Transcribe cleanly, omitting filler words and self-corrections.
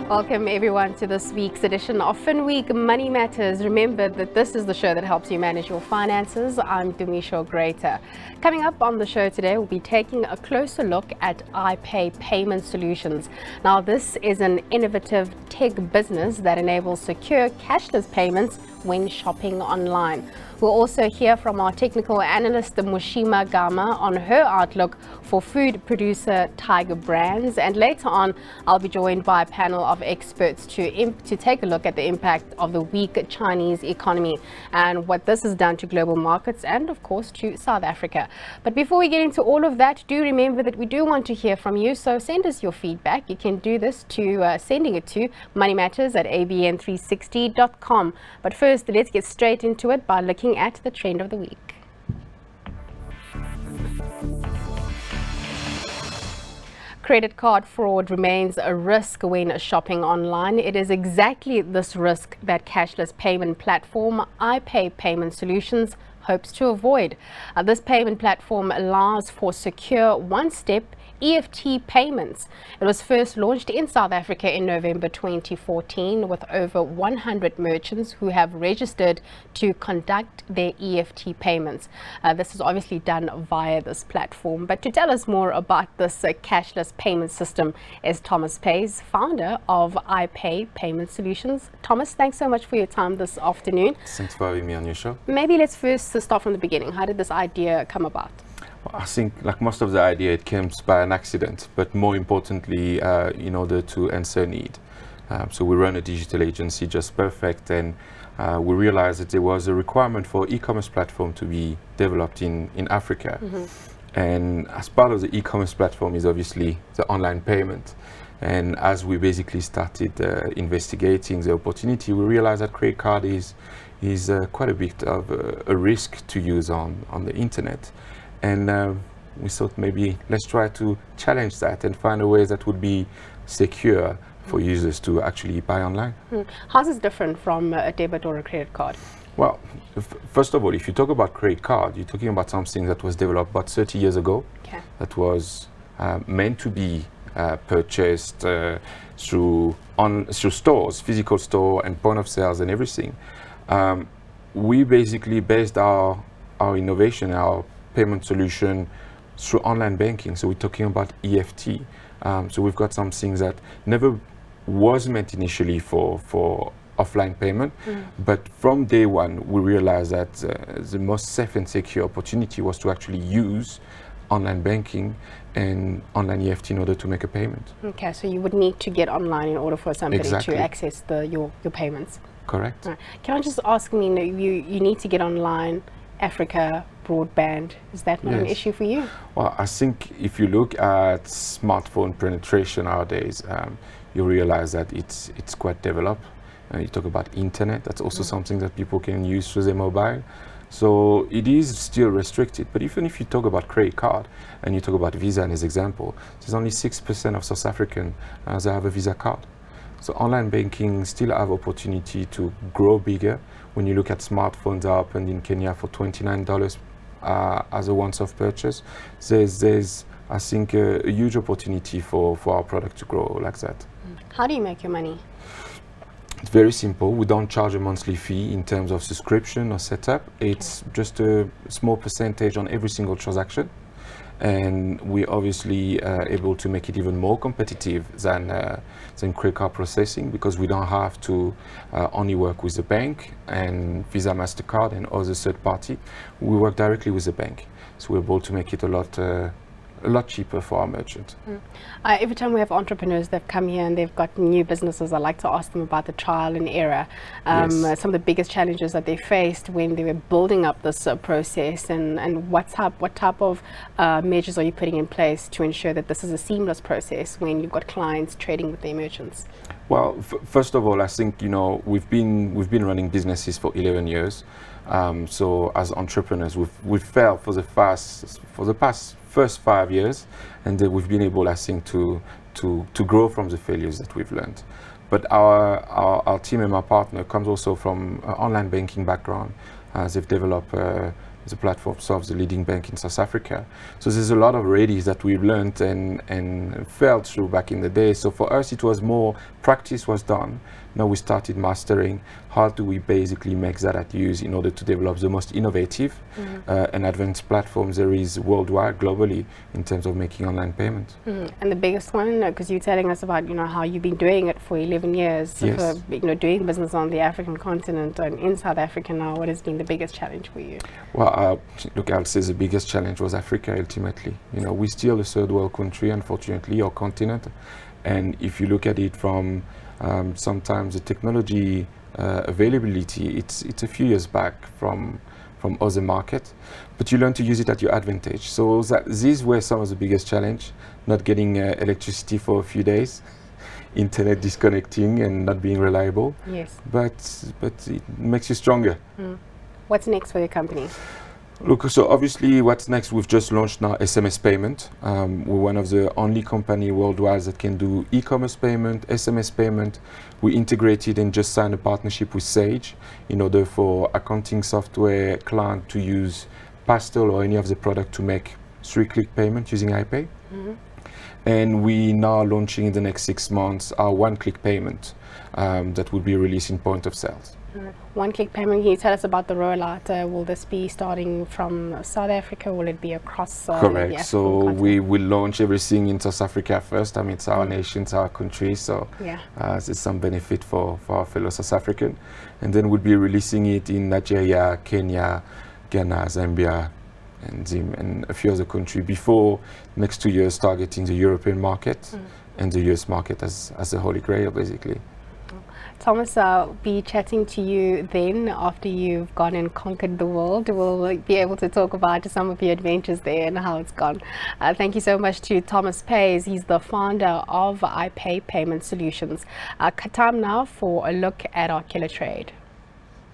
Welcome everyone to this week's edition of Finweek Money Matters. Remember that this is the show that helps you manage your finances. I'm Dumisho Greater. Coming up on the show today, we'll be taking a closer look at iPay payment solutions. Now, this is an innovative tech business that enables secure cashless payments when shopping online. We'll also hear from our technical analyst, Mushima Gama, on her outlook for food producer Tiger Brands. And later on, I'll be joined by a panel of experts to take a look at the impact of the weak Chinese economy and what this has done to global markets and, of course, to South Africa. But before we get into all of that, do remember that we do want to hear from you. So send us your feedback. You can do this to sending it to moneymatters@abn360.com. But first, let's get straight into it by looking at the trend of the week. Credit card fraud remains a risk when shopping online. It is exactly this risk that cashless payment platform iPay Payment Solutions hopes to avoid. This payment platform allows for secure one-step EFT payments. It was first launched in South Africa in November 2014 with over 100 merchants who have registered to conduct their EFT payments. This is obviously done via this platform. But to tell us more about this cashless payment system is Thomas Pays, founder of iPay Payment Solutions. Thomas, thanks so much for your time this afternoon. Thanks for having me on your show. Maybe let's first start from the beginning. How did this idea come about? I think, like most of the idea, it came by an accident, but more importantly, in order to answer a need. So we run a digital agency, Just Perfect, and we realized that there was a requirement for e-commerce platform to be developed in Africa. And as part of the e-commerce platform is obviously the online payment. And as we basically started investigating the opportunity, we realized that credit card is quite a bit of a risk to use on the internet. And we thought maybe let's try to challenge that and find a way that would be secure for users to actually buy online. How's this different from a debit or a credit card? Well, first of all, if you talk about credit card, you're talking about something that was developed about 30 years ago. Okay. That was meant to be purchased through stores, physical store and point of sales and everything. We basically based our innovation, our payment solution through online banking. So we're talking about EFT. So we've got something that never was meant initially for offline payment, but from day one we realized that the most safe and secure opportunity was to actually use online banking and online EFT in order to make a payment. Okay, so you would need to get online in order for somebody Exactly. to access your payments. Correct. Right. Can I just ask, you need to get online, Africa, broadband, is that not an Yes. issue for you? Well, I think if you look at smartphone penetration nowadays, you realize that it's quite developed. You talk about internet, that's also something that people can use through their mobile. So it is still restricted. But even if you talk about credit card and you talk about Visa as an example, there's only 6% of South Africans that have a Visa card. So online banking still have opportunity to grow bigger. When you look at smartphones are opened in Kenya for $29 as a once-off purchase, there's I think a huge opportunity for our product to grow like that. How do you make your money? It's very simple. We don't charge a monthly fee in terms of subscription or setup. It's just a small percentage on every single transaction. And we're obviously able to make it even more competitive than credit card processing, because we don't have to only work with the bank and Visa, MasterCard and other third party. We work directly with the bank. So we're able to make it a lot cheaper for our merchant. Every time we have entrepreneurs that come here and they've got new businesses, I like to ask them about the trial and error. Yes. Some of the biggest challenges that they faced when they were building up this process, and what type of measures are you putting in place to ensure that this is a seamless process when you've got clients trading with their merchants? Well, first of all, I think we've been running businesses for 11 years. So as entrepreneurs, we've failed for the past first 5 years, and we've been able, I think, to grow from the failures that we've learned. But our team and my partner comes also from an online banking background. They've developed is a platform solves the leading bank in South Africa. So there's a lot of already that we've learned and felt through back in the day. So for us, it was more practice was done. Now we started mastering how do we basically make that at use in order to develop the most innovative and advanced platforms there is worldwide, globally, in terms of making online payments. And the biggest one, because you're telling us about, how you've been doing it for 11 years, Yes. for, doing business on the African continent and in South Africa now. What has been the biggest challenge for you? Well, look, I'll say the biggest challenge was Africa ultimately. We're still a third world country, unfortunately, or continent. And if you look at it from sometimes the technology availability, it's a few years back from other markets, but you learn to use it at your advantage. So these were some of the biggest challenge, not getting electricity for a few days, internet disconnecting and not being reliable. Yes. But it makes you stronger. What's next for your company? Look, so obviously what's next, we've just launched now SMS payment. We're one of the only company worldwide that can do e-commerce payment, SMS payment. We integrated and just signed a partnership with Sage in order for accounting software client to use Pastel or any of the product to make 3-click payment using iPay. And we now launching in the next 6 months our 1-click payment that will be released in point of sales. 1-click payment, can you tell us about the rollout? Will this be starting from South Africa? Will it be across Correct. the So continent? we will launch everything in South Africa first. I mean, it's our nation, it's our country, so there's some benefit for our fellow South African. And then we'll be releasing it in Nigeria, Kenya, Ghana, Zambia, and a few other countries before next 2 years targeting the European market and the US market as the holy grail, basically. Thomas, I'll be chatting to you then after you've gone and conquered the world. We'll be able to talk about some of your adventures there and how it's gone. Thank you so much to Thomas Pays. He's the founder of iPay Payment Solutions. Time now for a look at our killer trade.